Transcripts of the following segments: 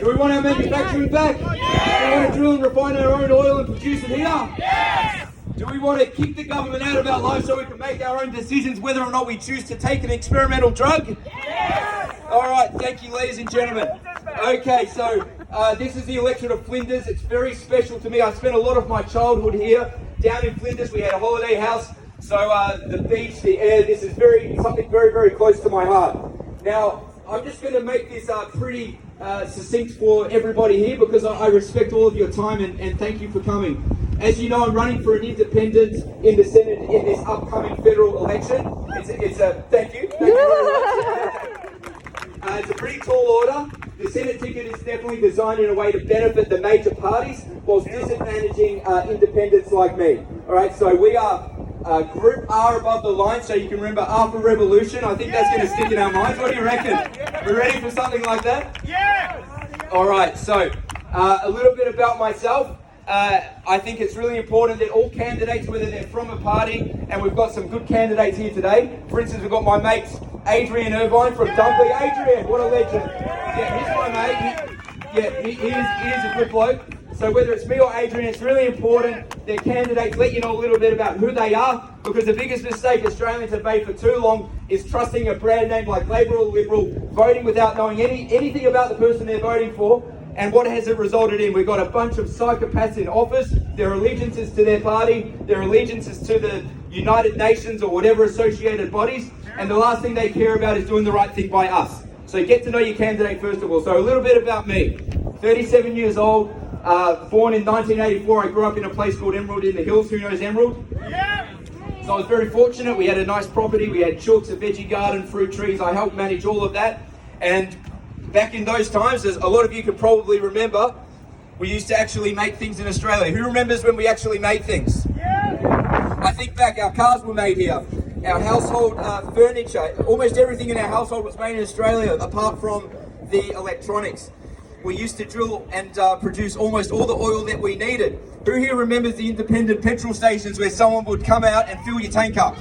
Do we want our manufacturing back? Do we want to drill and refine our own oil and produce it here? Do we want to kick the government out of our lives so we can make our own decisions whether or not we choose to take an experimental drug? All right, thank you, ladies and gentlemen. Okay, so this is the electorate of Flinders. It's very special to me. I spent a lot of my childhood here down in Flinders. We had a holiday house, so the beach, the air, this is something very, very close to my heart. Now, I'm just going to make this pretty succinct for everybody here because I respect all of your time and thank you for coming. As you know, I'm running for an independent in the Senate in this upcoming federal election. Thank you very much. It's a pretty tall order. The Senate ticket is definitely designed in a way to benefit the major parties whilst disadvantaging independents like me. All right, so we are Group R above the line, so you can remember R for Revolution. I think that's going to stick in our minds. What do you reckon? We're ready for something like that? Yeah! All right, so a little bit about myself. I think it's really important that all candidates, whether they're from a party, and we've got some good candidates here today. For instance, we've got my mates, Adrian Irvine from Dunkley. Adrian, what a legend. Yeah, he's my mate. He is a good bloke. So whether it's me or Adrian, it's really important that candidates let you know a little bit about who they are, because the biggest mistake Australians have made for too long is trusting a brand name like Labor or Liberal, voting without knowing anything about the person they're voting for. And what has it resulted in? We've got a bunch of psychopaths in office. Their allegiances to their party, their allegiances to the United Nations or whatever associated bodies, and the last thing they care about is doing the right thing by us. So get to know your candidate first of all. So a little bit about me. 37 years old, born in 1984. I grew up in a place called Emerald in the Hills. Who knows Emerald? Yeah. So I was very fortunate. We had a nice property. We had chooks, a veggie garden, fruit trees. I helped manage all of that. And back in those times, as a lot of you could probably remember, we used to actually make things in Australia. Who remembers when we actually made things? Yeah. I think back, our cars were made here. Our household furniture, almost everything in our household was made in Australia, apart from the electronics. We used to drill and produce almost all the oil that we needed. Who here remembers the independent petrol stations where someone would come out and fill your tank up?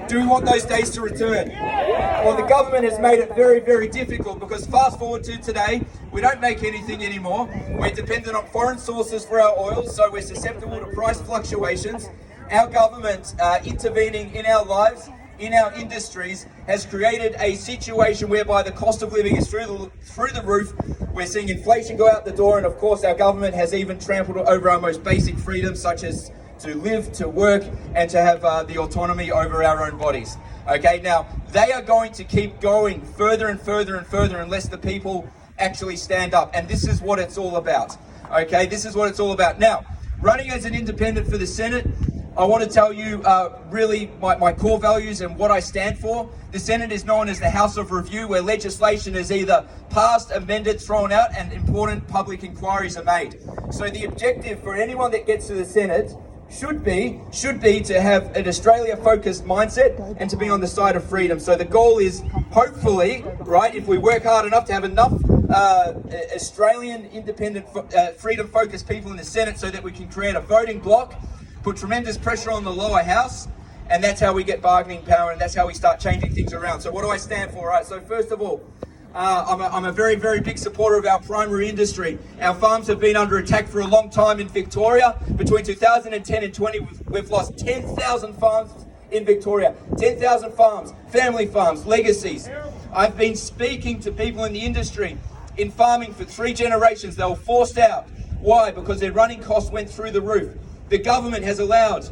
Do we want those days to return? Well, the government has made it very, very difficult because fast forward to today, we don't make anything anymore. We're dependent on foreign sources for our oil, so we're susceptible to price fluctuations. Our government intervening in our lives, in our industries, has created a situation whereby the cost of living is through the roof. We're seeing inflation go out the door, and of course our government has even trampled over our most basic freedoms, such as to live, to work, and to have the autonomy over our own bodies. Okay, now they are going to keep going further and further and further unless the people actually stand up, and this is what it's all about. Okay, this is what it's all about. Now, running as an independent for the Senate, I want to tell you really my core values and what I stand for. The Senate is known as the House of Review, where legislation is either passed, amended, thrown out, and important public inquiries are made. So the objective for anyone that gets to the Senate should be to have an Australia-focused mindset and to be on the side of freedom. So the goal is, hopefully, right, if we work hard enough, to have enough Australian independent freedom-focused people in the Senate so that we can create a voting bloc, put tremendous pressure on the lower house, and that's how we get bargaining power, and that's how we start changing things around. So what do I stand for? Right, so first of all, I'm a very, very big supporter of our primary industry. Our farms have been under attack for a long time in Victoria. Between 2010 and 20, we've lost 10,000 farms in Victoria. 10,000 farms, family farms, legacies. I've been speaking to people in the industry in farming for 3 generations. They were forced out. Why? Because their running costs went through the roof. The government has allowed,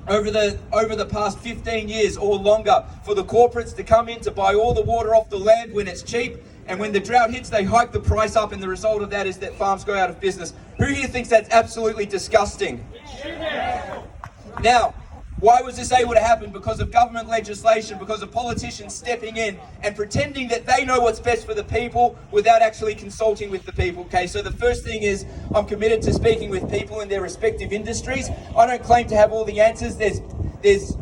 over the past 15 years or longer, for the corporates to come in to buy all the water off the land when it's cheap, and when the drought hits, they hike the price up, and the result of that is that farms go out of business. Who here thinks that's absolutely disgusting? Now, why was this able to happen? Because of government legislation, because of politicians stepping in and pretending that they know what's best for the people without actually consulting with the people. Okay, so the first thing is, I'm committed to speaking with people in their respective industries. I don't claim to have all the answers. There's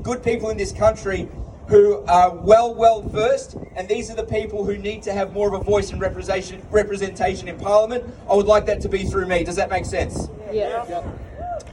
good people in this country who are well versed, and these are the people who need to have more of a voice and representation in Parliament. I would like that to be through me. Does that make sense? Yeah.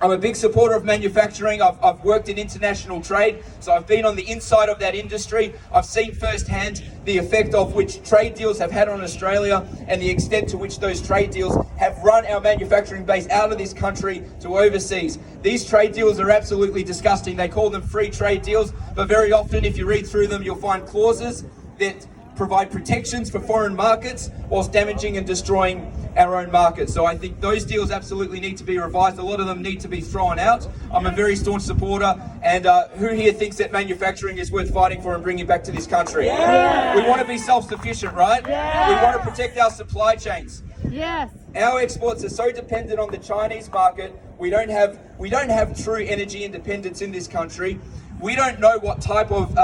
I'm a big supporter of manufacturing. I've worked in international trade, so I've been on the inside of that industry. I've seen firsthand the effect of which trade deals have had on Australia and the extent to which those trade deals have run our manufacturing base out of this country to overseas. These trade deals are absolutely disgusting. They call them free trade deals, but very often if you read through them, you'll find clauses that provide protections for foreign markets whilst damaging and destroying our own markets. So I think those deals absolutely need to be revised. A lot of them need to be thrown out. I'm a very staunch supporter, and who here thinks that manufacturing is worth fighting for and bringing back to this country? Yeah. We want to be self-sufficient, right? Yeah. We want to protect our supply chains. Yes. Our exports are so dependent on the Chinese market. We don't have true energy independence in this country. We don't know what type of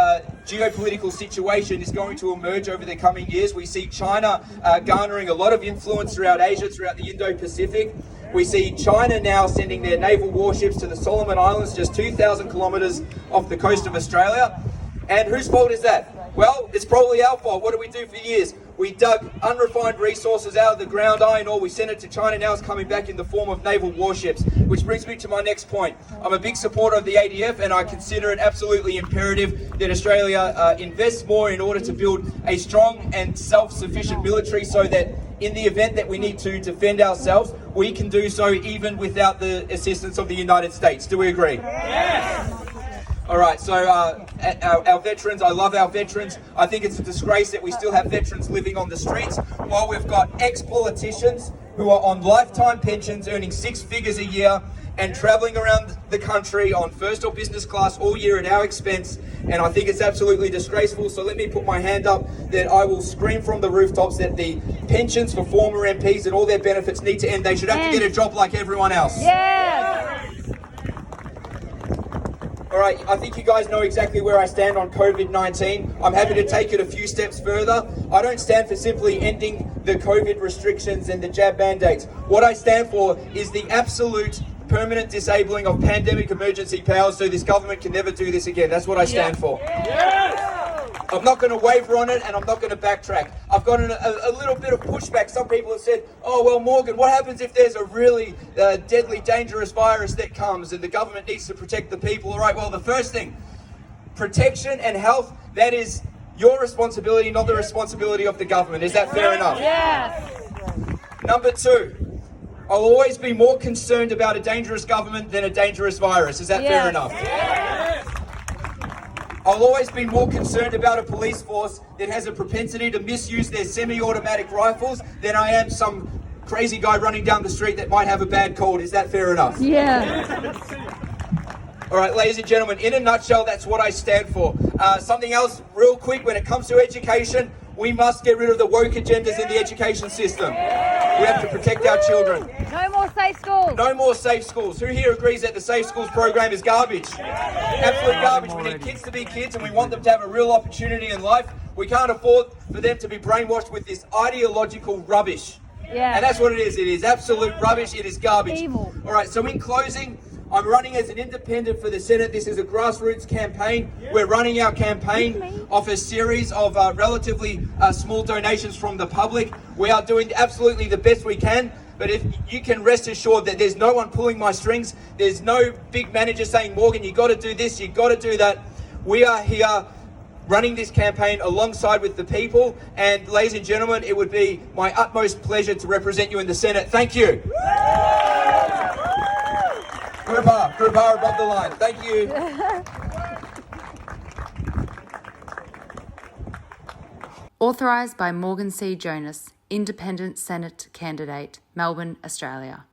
geopolitical situation is going to emerge over the coming years. We see China garnering a lot of influence throughout Asia, throughout the Indo-Pacific. We see China now sending their naval warships to the Solomon Islands, just 2,000 kilometres off the coast of Australia. And whose fault is that? Well, it's probably our fault. What do we do for years? We dug unrefined resources out of the ground, iron ore, we sent it to China, now it's coming back in the form of naval warships. Which brings me to my next point. I'm a big supporter of the ADF, and I consider it absolutely imperative that Australia invests more in order to build a strong and self-sufficient military, so that in the event that we need to defend ourselves, we can do so even without the assistance of the United States. Do we agree? Yes! All right, so our veterans, I love our veterans. I think it's a disgrace that we still have veterans living on the streets while we've got ex-politicians who are on lifetime pensions earning 6 figures a year and travelling around the country on first or business class all year at our expense. And I think it's absolutely disgraceful. So let me put my hand up that I will scream from the rooftops that the pensions for former MPs and all their benefits need to end. They should have to get a job like everyone else. Yeah. All right, I think you guys know exactly where I stand on COVID-19. I'm happy to take it a few steps further. I don't stand for simply ending the COVID restrictions and the jab mandates. What I stand for is the absolute permanent disabling of pandemic emergency powers so this government can never do this again. That's what I stand for. Yes! I'm not going to waver on it, and I'm not going to backtrack. I've got a little bit of pushback. Some people have said, oh, well, Morgan, what happens if there's a really deadly, dangerous virus that comes and the government needs to protect the people? All right, well, the first thing, protection and health, that is your responsibility, not the responsibility of the government. Is that fair enough? Yes. Number 2, I'll always be more concerned about a dangerous government than a dangerous virus. Is that fair enough? Yes. I'll always be more concerned about a police force that has a propensity to misuse their semi-automatic rifles than I am some crazy guy running down the street that might have a bad cold. Is that fair enough? Yeah. All right, ladies and gentlemen, in a nutshell, that's what I stand for. Something else real quick, when it comes to education, we must get rid of the woke agendas in the education system. We have to protect our children. No more safe schools. No more safe schools. Who here agrees that the safe schools program is garbage? Absolute garbage. We need kids to be kids, and we want them to have a real opportunity in life. We can't afford for them to be brainwashed with this ideological rubbish. Yeah. And that's what it is. It is absolute rubbish. It is garbage. Evil. All right, so in closing, I'm running as an independent for the Senate. This is a grassroots campaign. We're running our campaign off a series of relatively small donations from the public. We are doing absolutely the best we can, but if you can rest assured that there's no one pulling my strings. There's no big manager saying, Morgan, you got to do this, you got to do that. We are here running this campaign alongside with the people, and ladies and gentlemen, it would be my utmost pleasure to represent you in the Senate. Thank you. Group R above the line. Thank you. Authorised by Morgan C. Jonas, Independent Senate Candidate, Melbourne, Australia.